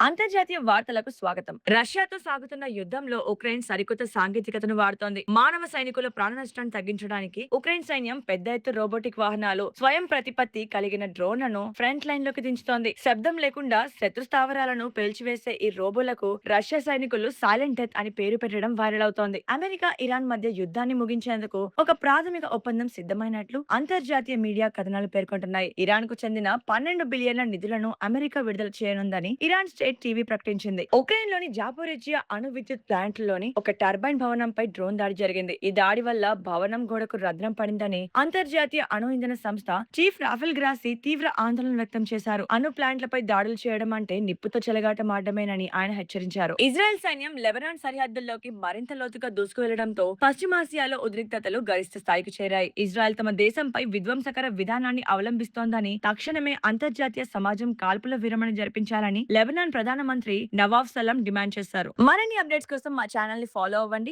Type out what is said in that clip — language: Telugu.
అంతర్జాతీయ వార్తలకు స్వాగతం. రష్యాతో సాగుతున్న యుద్ధంలో ఉక్రెయిన్ సరికొత్త సాంకేతికతను వాడుతోంది. మానవ సైనికుల ప్రాణ నష్టాన్ని తగ్గించడానికి ఉక్రెయిన్ సైన్యం పెద్ద ఎత్తు రోబోటిక్ వాహనాలు, స్వయం ప్రతిపత్తి కలిగిన డ్రోన్లను ఫ్రంట్ లైన్ లోకి దించుతోంది. శబ్దం లేకుండా శత్రు స్థావరాలను పేల్చివేసే ఈ రోబోలకు రష్యా సైనికులు సైలెంట్ డెత్ అని పేరు పెట్టడం వైరల్ అవుతోంది. అమెరికా, ఇరాన్ మధ్య యుద్ధాన్ని ముగించేందుకు ఒక ప్రాథమిక ఒప్పందం సిద్ధమైనట్లు అంతర్జాతీయ మీడియా కథనాలు పేర్కొంటున్నాయి. ఇరాన్ కు చెందిన 12 బిలియన్ల నిధులను అమెరికా విడుదల చేయనుందని ఇరాన్ స్టేట్ టీవీ ప్రకటించింది. ఉక్రెయిన్ లోని జాపోరిజియా అణు విద్యుత్ ప్లాంట్ లోని ఒక టర్బైన్ భవనంపై డ్రోన్ దాడి జరిగింది. ఈ దాడి వల్ల భవనం గోడకు రంధ్రం పడిందని అంతర్జాతీయ అణు ఇంధన సంస్థ చీఫ్ రాఫెల్ గ్రాసీ తీవ్ర ఆందోళన వ్యక్తం చేశారు. అణు ప్లాంట్లపై దాడులు చేయడం అంటే నిప్పుతో చెలగాటమాడమేనని ఆయన హెచ్చరించారు. ఇజ్రాయెల్ సైన్యం లెబనాన్ సరిహద్దుల్లోకి మరింత లోతుగా దూసుకువెళ్లడంతో పశ్చిమాసియాలో ఉద్రిక్తతలు గరిష్ట స్థాయికి చేరాయి. ఇజ్రాయెల్ తమ దేశంపై విధ్వంసకర విధానాన్ని అవలంబిస్తోందని, తక్షణమే అంతర్జాతీయ సమాజం కాల్పుల విరమణ జరిపించాలని లెబనాన్ ప్రధానమంత్రి నవాబ్ సలాం డిమాండ్ చేశారు. మరిన్ని అప్డేట్స్ కోసం మా ఛానల్ ని ఫాలో అవ్వండి.